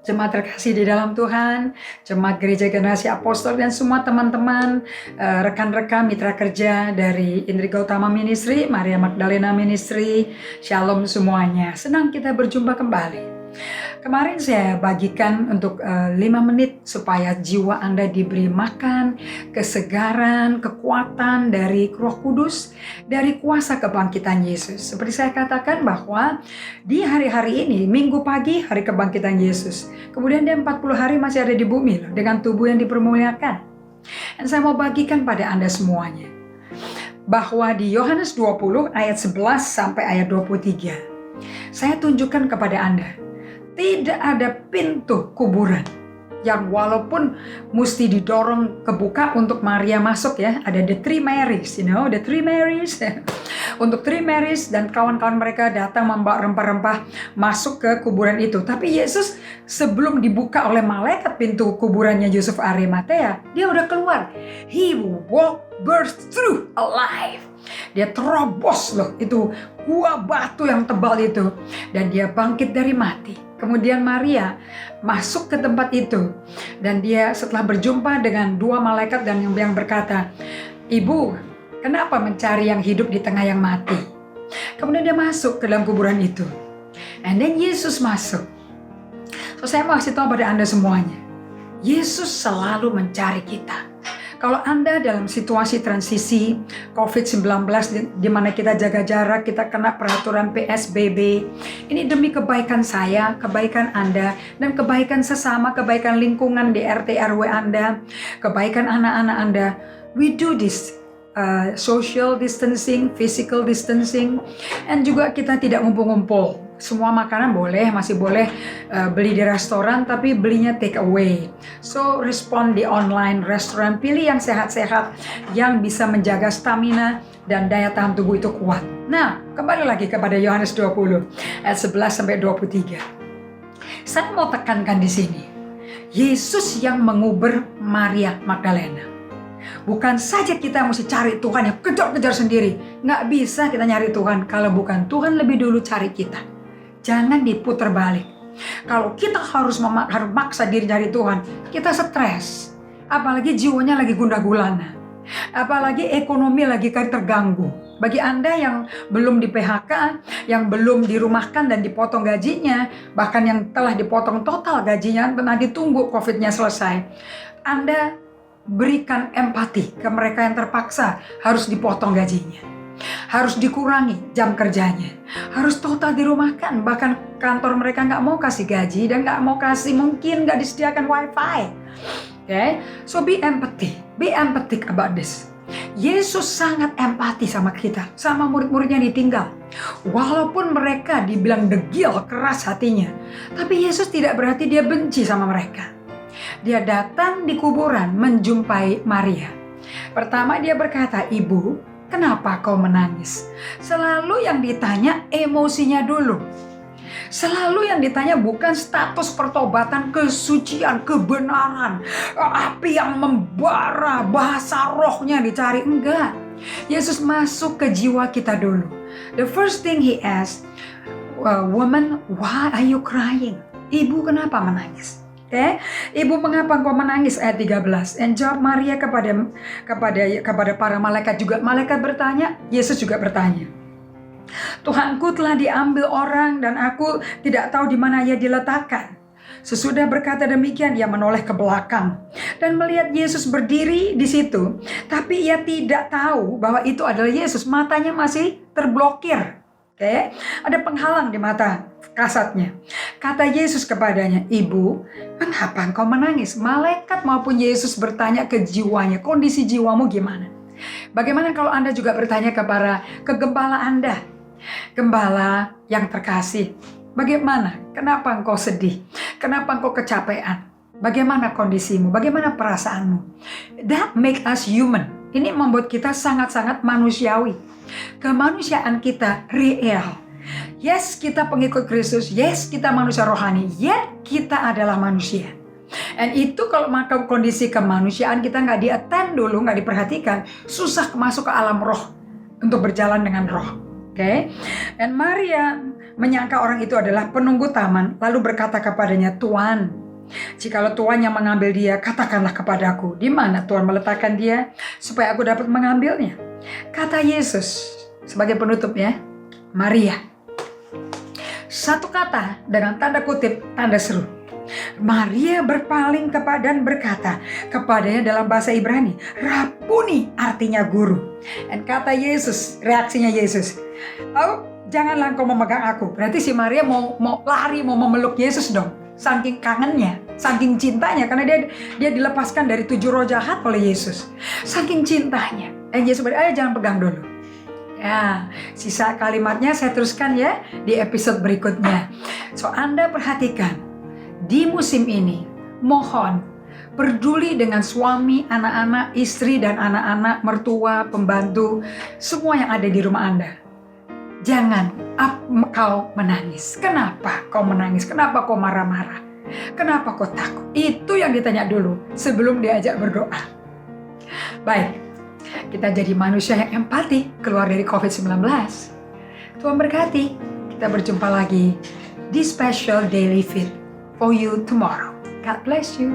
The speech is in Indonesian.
Jemaat terkasih di dalam Tuhan, Jemaat Gereja Generasi Apostol dan semua teman-teman, rekan-rekan mitra kerja dari Indri Gautama Ministry, Maria Magdalena Ministry, Shalom semuanya. Senang kita berjumpa kembali. Kemarin saya bagikan untuk 5 menit supaya jiwa Anda diberi makan, kesegaran, kekuatan dari Roh Kudus, dari kuasa kebangkitan Yesus. Seperti saya katakan bahwa di hari-hari ini, Minggu pagi hari kebangkitan Yesus, kemudian dia 40 hari masih ada di bumi loh, dengan tubuh yang dipermuliakan. Dan saya mau bagikan pada Anda semuanya bahwa di Yohanes 20 ayat 11 sampai ayat 23, saya tunjukkan kepada Anda tidak ada pintu kuburan yang walaupun mesti didorong kebuka untuk Maria masuk ya. Ada the three Marys, the three Marys. Untuk three Marys dan kawan-kawan mereka datang membawa rempah-rempah masuk ke kuburan itu. Tapi Yesus sebelum dibuka oleh malaikat pintu kuburannya Yusuf Arimatea, dia udah keluar. He burst through alive. Dia terobos loh itu gua batu yang tebal itu. Dan dia bangkit dari mati. Kemudian Maria masuk ke tempat itu. Dan dia setelah berjumpa dengan 2 malaikat dan yang berkata, "Ibu, kenapa mencari yang hidup di tengah yang mati?" Kemudian dia masuk ke dalam kuburan itu. And then Yesus masuk. So saya mau kasih tahu pada Anda semuanya, Yesus selalu mencari kita. Kalau Anda dalam situasi transisi COVID-19 di mana kita jaga jarak, kita kena peraturan PSBB, ini demi kebaikan saya, kebaikan Anda, dan kebaikan sesama, kebaikan lingkungan di RT RW Anda, kebaikan anak-anak Anda. We do this social distancing, physical distancing, dan juga kita tidak ngumpul-ngumpul. Semua makanan boleh, masih boleh beli di restoran, tapi belinya take away. So, respond di online restoran, pilih yang sehat-sehat, yang bisa menjaga stamina dan daya tahan tubuh itu kuat. Nah, kembali lagi kepada Yohanes 20, ayat 11 sampai 23. Saya mau tekankan di sini, Yesus yang mengubur Maria Magdalena. Bukan saja kita mesti cari Tuhan yang kejar-kejar sendiri. Nggak bisa kita nyari Tuhan kalau bukan Tuhan lebih dulu cari kita. Jangan diputar balik. Kalau kita harus maksa diri cari Tuhan, kita stres. Apalagi jiwanya lagi gundah gulana. Apalagi ekonomi lagi terganggu. Bagi Anda yang belum di PHK, yang belum dirumahkan dan dipotong gajinya, bahkan yang telah dipotong total gajinya, lagi tunggu COVID-nya selesai, Anda berikan empati ke mereka yang terpaksa harus dipotong gajinya, harus dikurangi jam kerjanya, harus total dirumahkan, bahkan kantor mereka nggak mau kasih gaji dan nggak mau kasih, mungkin nggak disediakan wifi. Okay? So be empathic about this. Yesus sangat empati sama kita, sama murid-muridnya ditinggal. Walaupun mereka dibilang degil, keras hatinya, tapi Yesus tidak berarti dia benci sama mereka. Dia datang di kuburan menjumpai Maria. Pertama dia berkata, "Ibu, kenapa kau menangis?" Selalu yang ditanya emosinya dulu. Selalu yang ditanya bukan status pertobatan, kesucian, kebenaran, api yang membara, bahasa rohnya dicari. Enggak. Yesus masuk ke jiwa kita dulu. The first thing he asked, "Woman, why are you crying?" Ibu, kenapa menangis? Ibu, mengapa engkau menangis? Ayat 13. Dan jawab Maria kepada para malaikat juga. Malaikat bertanya, Yesus juga bertanya. "Tuhanku telah diambil orang dan aku tidak tahu di mana ia diletakkan." Sesudah berkata demikian, ia menoleh ke belakang dan melihat Yesus berdiri di situ. Tapi ia tidak tahu bahwa itu adalah Yesus. Matanya masih terblokir. Ada penghalang di mata kasatnya. Kata Yesus kepadanya, "Ibu, mengapa engkau menangis?" Malaikat maupun Yesus bertanya ke jiwanya, kondisi jiwamu gimana? Bagaimana kalau Anda juga bertanya ke gembala Anda? Gembala yang terkasih, bagaimana? Kenapa engkau sedih? Kenapa engkau kecapean? Bagaimana kondisimu? Bagaimana perasaanmu? That make us human. Ini membuat kita sangat-sangat manusiawi. Kemanusiaan kita real. Yes, kita pengikut Kristus. Yes, kita manusia rohani. Yet, kita adalah manusia. Dan itu kalau maka kondisi kemanusiaan kita nggak di-attend dulu, nggak diperhatikan, susah masuk ke alam roh untuk berjalan dengan roh. Oke. Dan Maria menyangka orang itu adalah penunggu taman, lalu berkata kepadanya, "Tuan, jikalau Tuan yang mengambil dia, katakanlah kepadaku, di mana Tuan meletakkan dia, supaya aku dapat mengambilnya." Kata Yesus sebagai penutup ya, "Maria." Satu kata dengan tanda kutip, tanda seru. Maria berpaling dan berkata kepadanya dalam bahasa Ibrani, "Rabuni," artinya guru. Dan kata Yesus, reaksinya Yesus, "Oh, janganlah engkau memegang aku." Berarti si Maria mau lari, mau memeluk Yesus dong. Saking kangennya, saking cintanya, karena dia dilepaskan dari 7 roh jahat oleh Yesus. Saking cintanya. Dan Yesus berkata, "Ayo jangan pegang dulu." Ya, sisa kalimatnya saya teruskan ya di episode berikutnya. So, Anda perhatikan, di musim ini, mohon peduli dengan suami, anak-anak, istri dan anak-anak, mertua, pembantu, semua yang ada di rumah Anda. Jangan kau menangis. Kenapa kau menangis? Kenapa kau marah-marah? Kenapa kau takut? Itu yang ditanya dulu sebelum diajak berdoa. Baik, kita jadi manusia yang empati keluar dari COVID-19. Tuhan berkati. Kita berjumpa lagi di Special Daily Feed for you tomorrow. God bless you.